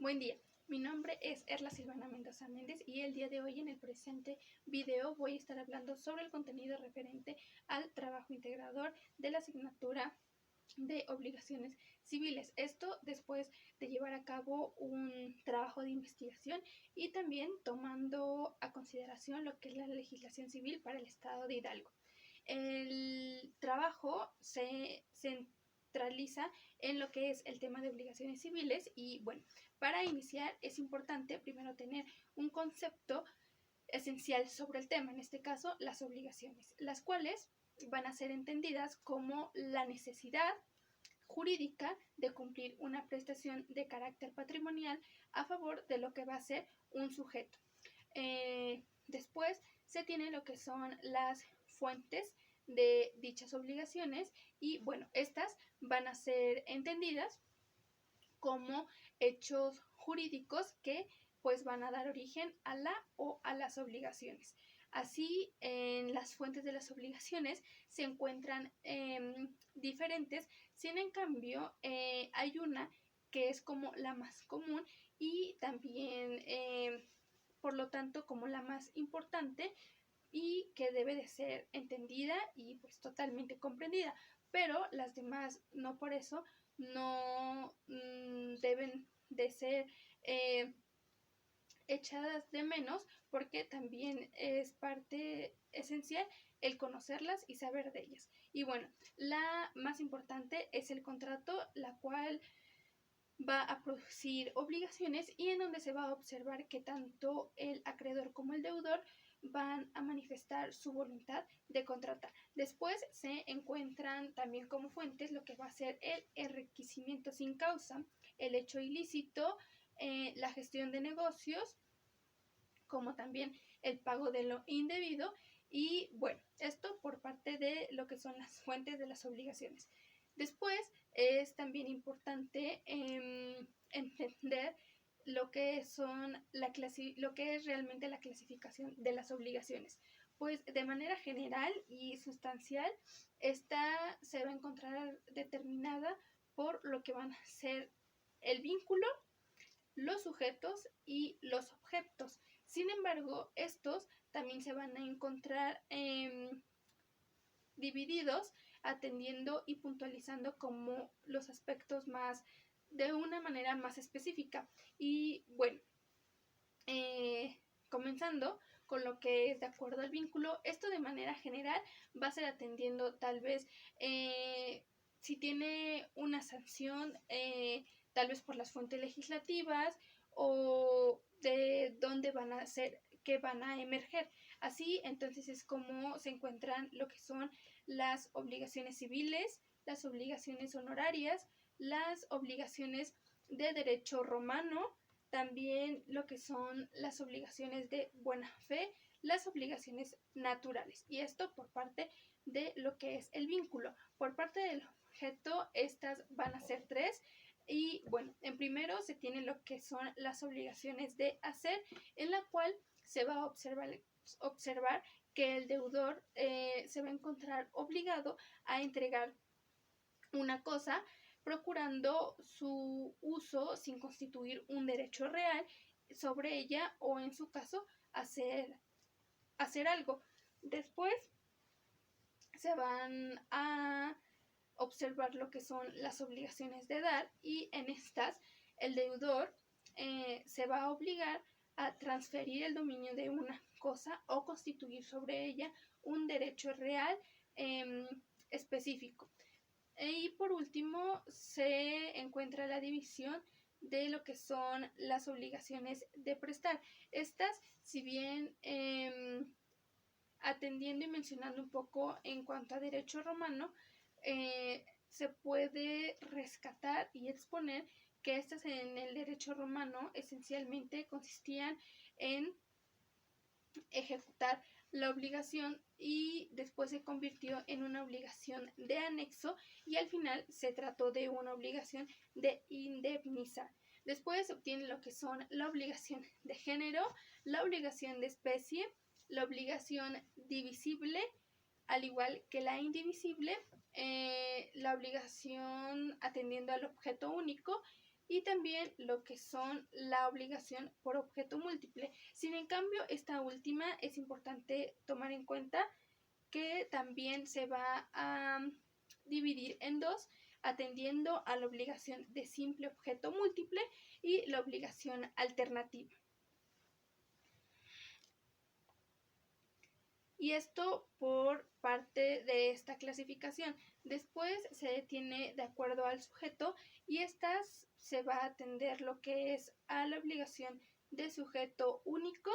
Buen día, mi nombre es Erla Silvana Mendoza Méndez y el día de hoy en el presente video voy a estar hablando sobre el contenido referente al trabajo integrador de la asignatura de obligaciones civiles. Esto después de llevar a cabo un trabajo de investigación y también tomando a consideración lo que es la legislación civil para el estado de Hidalgo. El trabajo se centraliza en lo que es el tema de obligaciones civiles y bueno, para iniciar es importante primero tener un concepto esencial sobre el tema, en este caso las obligaciones, las cuales van a ser entendidas como la necesidad jurídica de cumplir una prestación de carácter patrimonial a favor de lo que va a ser un sujeto. Después se tiene lo que son las fuentes de dichas obligaciones y bueno, estas van a ser entendidas como hechos jurídicos que pues van a dar origen a la o a las obligaciones. Así, en las fuentes de las obligaciones se encuentran diferentes, sin en cambio hay una que es como la más común y también, por lo tanto, como la más importante y que debe de ser entendida y pues totalmente comprendida, pero las demás no por eso no deben de ser echadas de menos, porque también es parte esencial el conocerlas y saber de ellas. Y bueno, la más importante es el contrato, la cual va a producir obligaciones y en donde se va a observar que tanto el acreedor como el deudor van a manifestar su voluntad de contratar. Después se encuentran también como fuentes lo que va a ser el enriquecimiento sin causa, el hecho ilícito, la gestión de negocios, como también el pago de lo indebido. Y bueno, esto por parte de lo que son las fuentes de las obligaciones. Después es también importante entender lo que son lo que es realmente la clasificación de las obligaciones. Pues de manera general y sustancial, esta se va a encontrar determinada por lo que van a ser el vínculo, los sujetos y los objetos. Sin embargo, estos también se van a encontrar divididos, atendiendo y puntualizando como los aspectos más de una manera más específica. Y bueno, comenzando con lo que es de acuerdo al vínculo, esto de manera general va a ser atendiendo tal vez si tiene una sanción, tal vez por las fuentes legislativas o de dónde van a ser, que van a emerger. Así, entonces es como se encuentran lo que son las obligaciones civiles, las obligaciones honorarias, las obligaciones de derecho romano, también lo que son las obligaciones de buena fe, las obligaciones naturales. Y esto por parte de lo que es el vínculo. Por parte del objeto, estas van a ser tres. Y bueno, en primero se tiene lo que son las obligaciones de hacer, en la cual se va a observar que el deudor se va a encontrar obligado a entregar una cosa, procurando su uso sin constituir un derecho real sobre ella o en su caso hacer algo. Después se van a observar lo que son las obligaciones de dar y en estas el deudor se va a obligar a transferir el dominio de una cosa o constituir sobre ella un derecho real específico. Y por último se encuentra la división de lo que son las obligaciones de prestar. Estas, si bien atendiendo y mencionando un poco en cuanto a derecho romano, se puede rescatar y exponer que estas en el derecho romano esencialmente consistían en ejecutar la obligación y después se convirtió en una obligación de anexo y al final se trató de una obligación de indemnizar. Después se obtiene lo que son la obligación de género, la obligación de especie, la obligación divisible, al igual que la indivisible, la obligación atendiendo al objeto único y también lo que son la obligación por objeto múltiple. Sin en cambio, esta última es importante tomar en cuenta que también se va a dividir en dos, atendiendo a la obligación de simple objeto múltiple y la obligación alternativa. Y esto por parte de esta clasificación. Después se detiene de acuerdo al sujeto y estas se va a atender lo que es a la obligación de sujeto único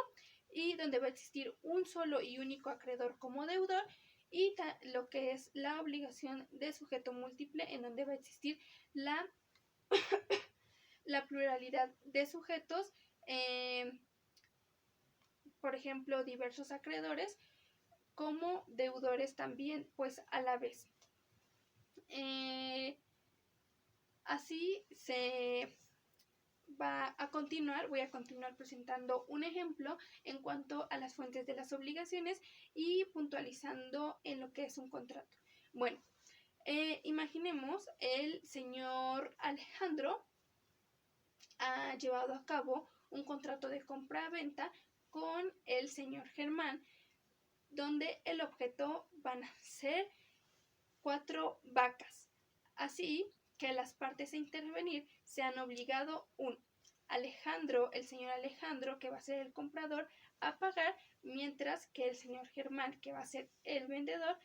y donde va a existir un solo y único acreedor como deudor, y lo que es la obligación de sujeto múltiple en donde va a existir la, la pluralidad de sujetos, por ejemplo, diversos acreedores como deudores también, pues a la vez. Así se va a continuar, voy a continuar presentando un ejemplo en cuanto a las fuentes de las obligaciones y puntualizando en lo que es un contrato. Bueno, imaginemos el señor Alejandro ha llevado a cabo un contrato de compra-venta con el señor Germán, donde el objeto van a ser 4 vacas. Así que las partes a intervenir se han obligado Alejandro, el señor Alejandro, que va a ser el comprador, a pagar, mientras que el señor Germán, que va a ser el vendedor,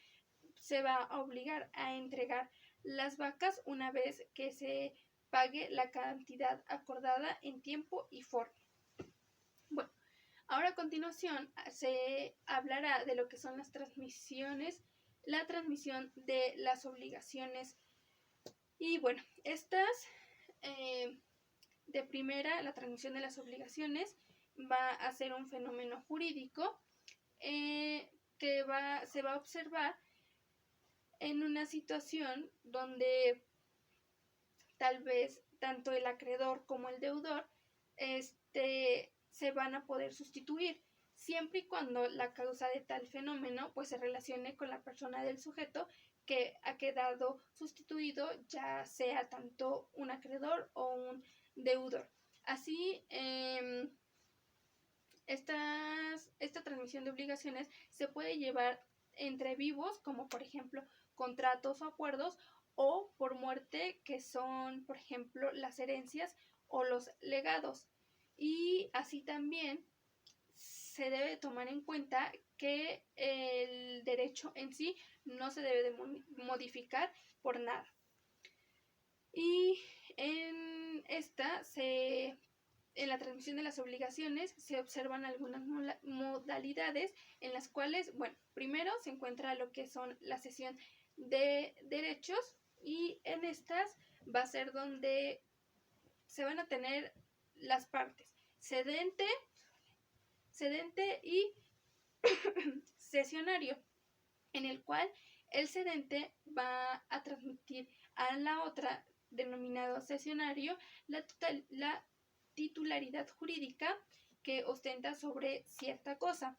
se va a obligar a entregar las vacas una vez que se pague la cantidad acordada en tiempo y forma. Bueno, ahora a continuación se hablará de lo que son las transmisiones, la transmisión de las obligaciones. Y bueno, estas de primera, la transmisión de las obligaciones va a ser un fenómeno jurídico que se va a observar en una situación donde tal vez tanto el acreedor como el deudor se van a poder sustituir, siempre y cuando la causa de tal fenómeno pues se relacione con la persona del sujeto que ha quedado sustituido, ya sea tanto un acreedor o un deudor. Así, esta transmisión de obligaciones se puede llevar entre vivos, como por ejemplo contratos o acuerdos, o por muerte, que son por ejemplo las herencias o los legados. Y así también se debe tomar en cuenta que el derecho en sí no se debe de modificar por nada. Y en la transmisión de las obligaciones se observan algunas modalidades en las cuales, bueno, primero se encuentra lo que son la cesión de derechos, y en estas va a ser donde se van a tener las partes cedente y cesionario, en el cual el cedente va a transmitir a la otra, denominado cesionario, la titularidad jurídica que ostenta sobre cierta cosa,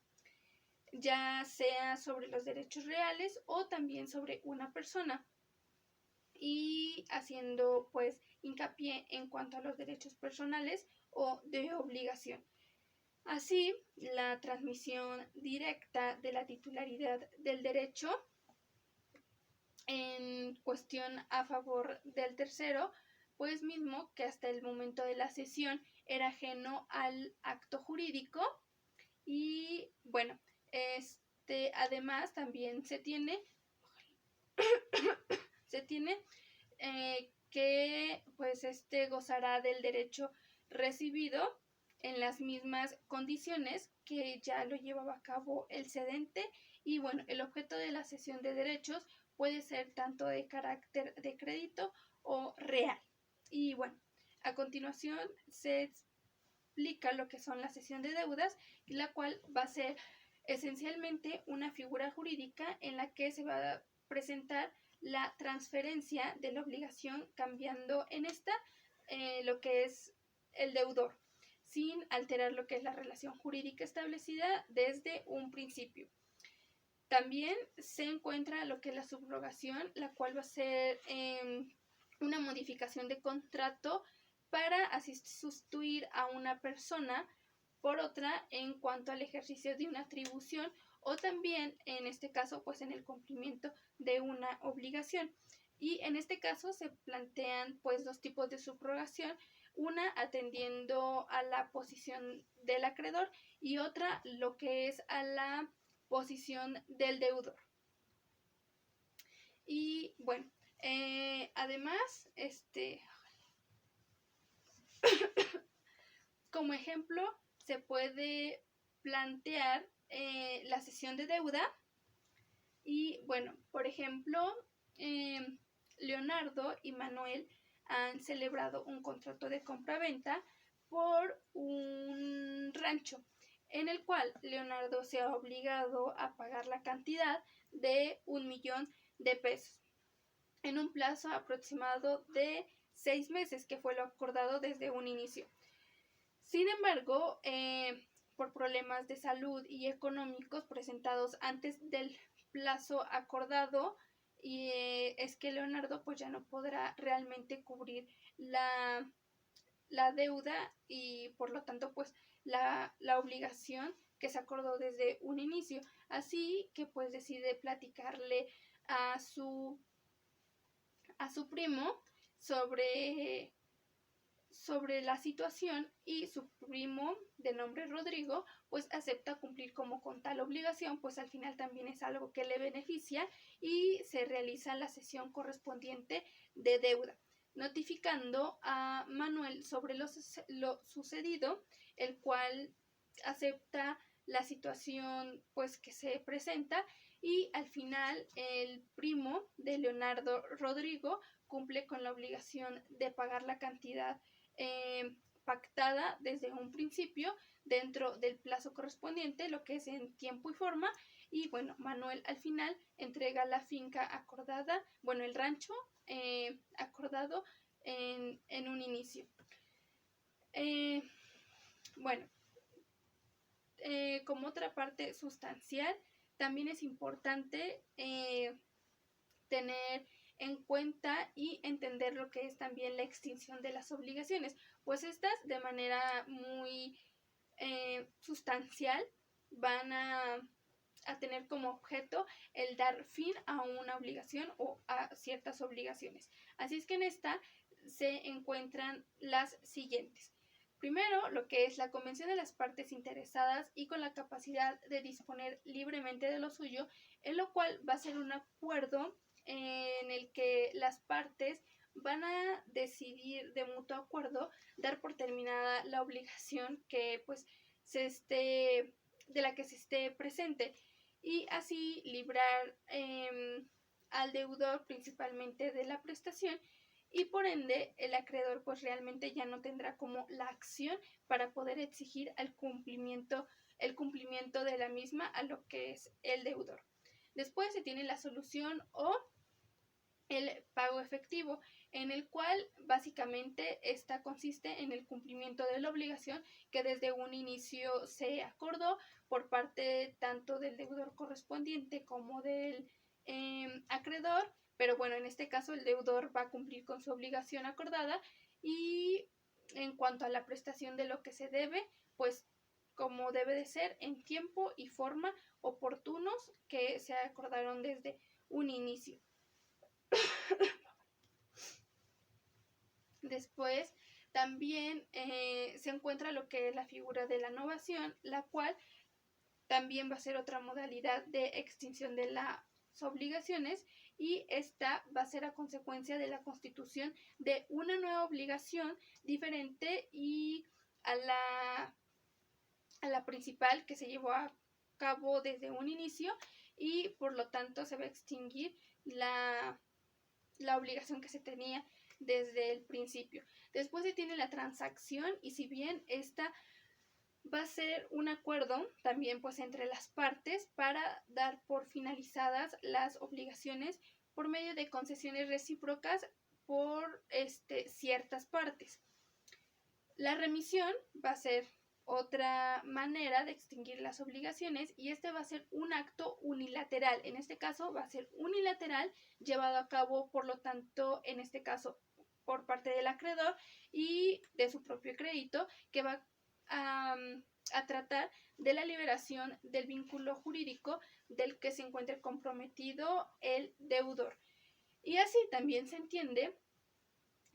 ya sea sobre los derechos reales o también sobre una persona, y haciendo pues hincapié en cuanto a los derechos personales o de obligación. Así, la transmisión directa de la titularidad del derecho en cuestión a favor del tercero, pues mismo que hasta el momento de la cesión era ajeno al acto jurídico. Y bueno, además también se tiene que pues gozará del derecho recibido en las mismas condiciones que ya lo llevaba a cabo el cedente. Y bueno, el objeto de la cesión de derechos puede ser tanto de carácter de crédito o real. Y bueno, a continuación se explica lo que son la cesión de deudas, la cual va a ser esencialmente una figura jurídica en la que se va a presentar la transferencia de la obligación, cambiando en esta lo que es el deudor, sin alterar lo que es la relación jurídica establecida desde un principio. También se encuentra lo que es la subrogación, la cual va a ser una modificación de contrato para así sustituir a una persona por otra en cuanto al ejercicio de una atribución o también en este caso pues en el cumplimiento de una obligación. Y en este caso se plantean pues dos tipos de subrogación, una atendiendo a la posición del acreedor y otra lo que es a la posición del deudor. Y bueno, además, como ejemplo, se puede plantear la cesión de deuda. Y bueno, por ejemplo, Leonardo y Manuel han celebrado un contrato de compraventa por un rancho, en el cual Leonardo se ha obligado a pagar la cantidad de 1,000,000 de pesos en un plazo aproximado de 6 meses, que fue lo acordado desde un inicio. Sin embargo, por problemas de salud y económicos presentados antes del plazo acordado, y es que Leonardo pues ya no podrá realmente cubrir la deuda y por lo tanto pues la obligación que se acordó desde un inicio. Así que pues decide platicarle a su primo sobre la situación y su primo de nombre Rodrigo pues acepta cumplir como con tal obligación, pues al final también es algo que le beneficia y se realiza la cesión correspondiente de deuda, notificando a Manuel sobre lo sucedido, el cual acepta la situación pues que se presenta y al final el primo de Leonardo, Rodrigo, cumple con la obligación de pagar la cantidad pactada desde un principio dentro del plazo correspondiente, lo que es en tiempo y forma. Y bueno, Manuel al final entrega la finca acordada, bueno, el rancho acordado en un inicio. Bueno, como otra parte sustancial, también es importante tener en cuenta y entender lo que es también la extinción de las obligaciones, pues estas de manera muy sustancial van a tener como objeto el dar fin a una obligación o a ciertas obligaciones. Así es que en esta se encuentran las siguientes. Primero, lo que es la convención de las partes interesadas y con la capacidad de disponer libremente de lo suyo, en lo cual va a ser un acuerdo en el que las partes van a decidir de mutuo acuerdo dar por terminada la obligación que pues de la que se esté presente y así librar al deudor principalmente de la prestación y por ende el acreedor pues realmente ya no tendrá como la acción para poder exigir el cumplimiento de la misma a lo que es el deudor. Después se tiene la solución o el pago efectivo, en el cual básicamente esta consiste en el cumplimiento de la obligación que desde un inicio se acordó por parte tanto del deudor correspondiente como del acreedor, pero bueno, en este caso el deudor va a cumplir con su obligación acordada y en cuanto a la prestación de lo que se debe, pues como debe de ser en tiempo y forma oportunos que se acordaron desde un inicio. Después también se encuentra lo que es la figura de la novación, la cual también va a ser otra modalidad de extinción de las obligaciones y esta va a ser a consecuencia de la constitución de una nueva obligación diferente y a la principal que se llevó a cabo desde un inicio y por lo tanto se va a extinguir la obligación que se tenía desde el principio. Después se tiene la transacción y si bien esta va a ser un acuerdo también pues entre las partes para dar por finalizadas las obligaciones por medio de concesiones recíprocas por ciertas partes. La remisión va a ser otra manera de extinguir las obligaciones y este va a ser un acto unilateral. En este caso va a ser unilateral llevado a cabo, por lo tanto, en este caso por parte del acreedor y de su propio crédito, que va a tratar de la liberación del vínculo jurídico del que se encuentre comprometido el deudor. Y así también se entiende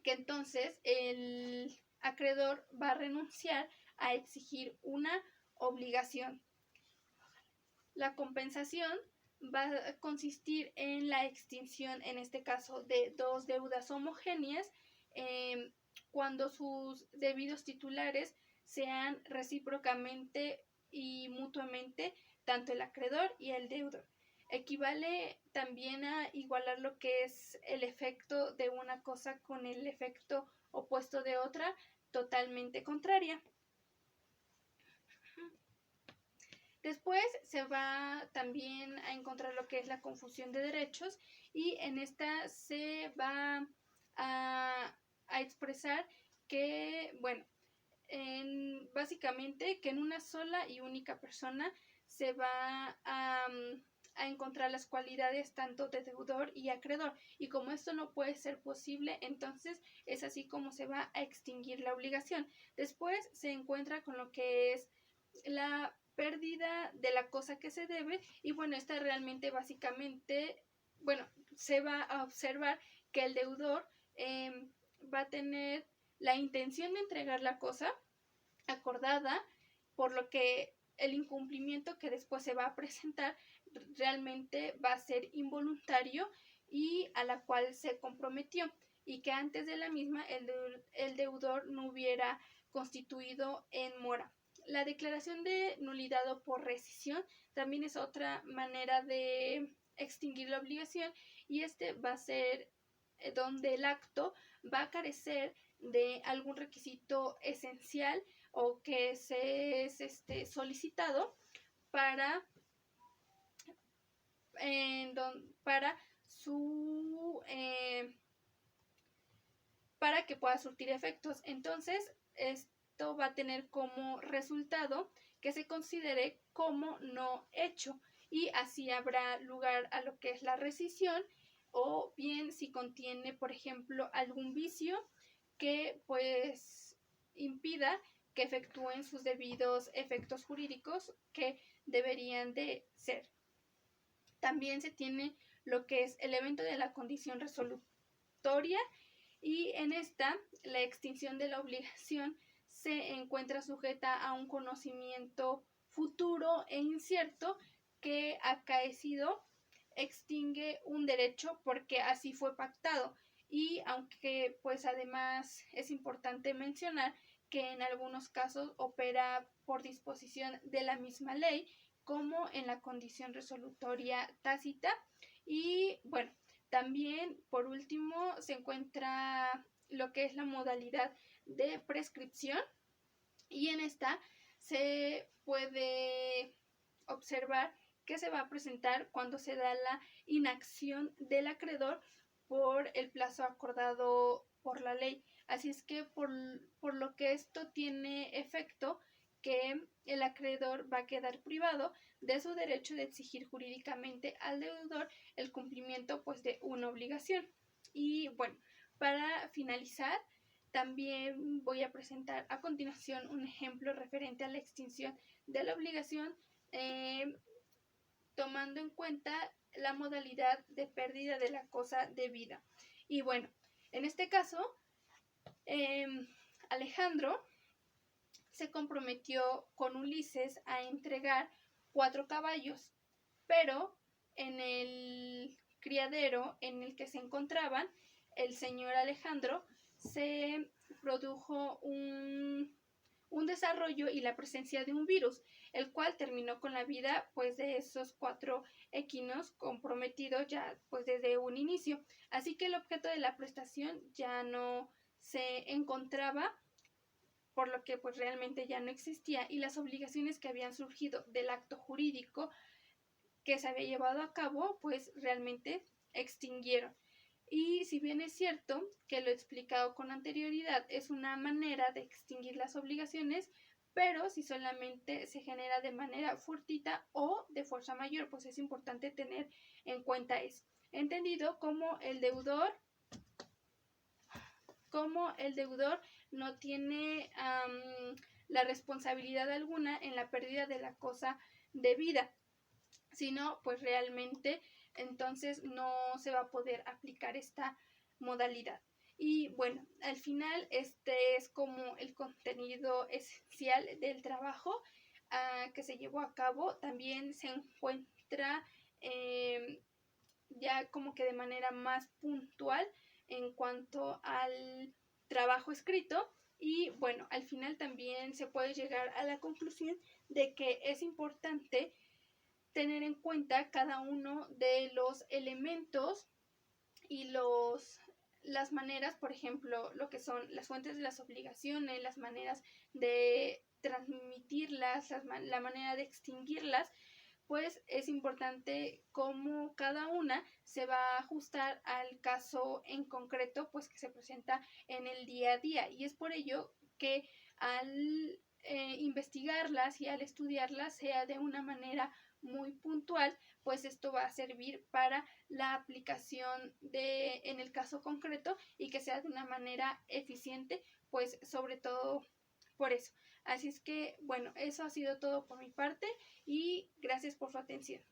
que entonces el acreedor va a renunciar a exigir una obligación. La compensación va a consistir en la extinción, en este caso, de dos deudas homogéneas cuando sus debidos titulares sean recíprocamente y mutuamente tanto el acreedor y el deudor. Equivale también a igualar lo que es el efecto de una cosa con el efecto opuesto de otra totalmente contraria. Después se va también a encontrar lo que es la confusión de derechos y en esta se va a expresar que, bueno, básicamente que en una sola y única persona se va a encontrar las cualidades tanto de deudor y acreedor, y como esto no puede ser posible, entonces es así como se va a extinguir la obligación. Después se encuentra con lo que es la pérdida de la cosa que se debe, y bueno, esta realmente básicamente, bueno, se va a observar que el deudor va a tener la intención de entregar la cosa acordada, por lo que el incumplimiento que después se va a presentar realmente va a ser involuntario y a la cual se comprometió, y que antes de la misma el deudor no hubiera constituido en mora. La declaración de nulidad o por rescisión también es otra manera de extinguir la obligación, y este va a ser donde el acto va a carecer de algún requisito esencial o que se es solicitado para, para su para que pueda surtir efectos. Entonces, esto va a tener como resultado que se considere como no hecho, y así habrá lugar a lo que es la rescisión, o bien si contiene, por ejemplo, algún vicio que pues impida que efectúen sus debidos efectos jurídicos que deberían de ser. También se tiene lo que es el evento de la condición resolutoria, y en esta la extinción de la obligación se encuentra sujeta a un conocimiento futuro e incierto que acaecido extingue un derecho porque así fue pactado. Y aunque pues además es importante mencionar que en algunos casos opera por disposición de la misma ley, como en la condición resolutoria tácita. Y bueno, también por último se encuentra lo que es la modalidad de prescripción, y en esta se puede observar que se va a presentar cuando se da la inacción del acreedor por el plazo acordado por la ley. Así es que por lo que esto tiene efecto que el acreedor va a quedar privado de su derecho de exigir jurídicamente al deudor el cumplimiento pues de una obligación. Y bueno, para finalizar, también voy a presentar a continuación un ejemplo referente a la extinción de la obligación, tomando en cuenta la modalidad de pérdida de la cosa debida. Y bueno, en este caso, Alejandro se comprometió con Ulises a entregar 4 caballos, pero en el criadero en el que se encontraban, el señor Alejandro se produjo un desarrollo y la presencia de un virus, el cual terminó con la vida pues de esos 4 equinos comprometidos ya pues desde un inicio. Así que el objeto de la prestación ya no se encontraba, por lo que pues realmente ya no existía, y las obligaciones que habían surgido del acto jurídico que se había llevado a cabo pues realmente extinguieron. Y si bien es cierto que lo he explicado con anterioridad, es una manera de extinguir las obligaciones, pero si solamente se genera de manera fortuita o de fuerza mayor, pues es importante tener en cuenta eso. Entendido como el deudor como el deudor no tiene la responsabilidad alguna en la pérdida de la cosa debida, sino pues realmente entonces no se va a poder aplicar esta modalidad. Y bueno, al final este es como el contenido esencial del trabajo que se llevó a cabo. También se encuentra ya como que de manera más puntual en cuanto al trabajo escrito. Y bueno, al final también se puede llegar a la conclusión de que es importante tener en cuenta cada uno de los elementos y las maneras, por ejemplo, lo que son las fuentes de las obligaciones, las maneras de transmitirlas, la manera de extinguirlas, pues es importante cómo cada una se va a ajustar al caso en concreto, pues que se presenta en el día a día. Y es por ello que al investigarlas y al estudiarlas sea de una manera muy puntual, pues esto va a servir para la aplicación en el caso concreto y que sea de una manera eficiente, pues sobre todo por eso. Así es que, bueno, eso ha sido todo por mi parte y gracias por su atención.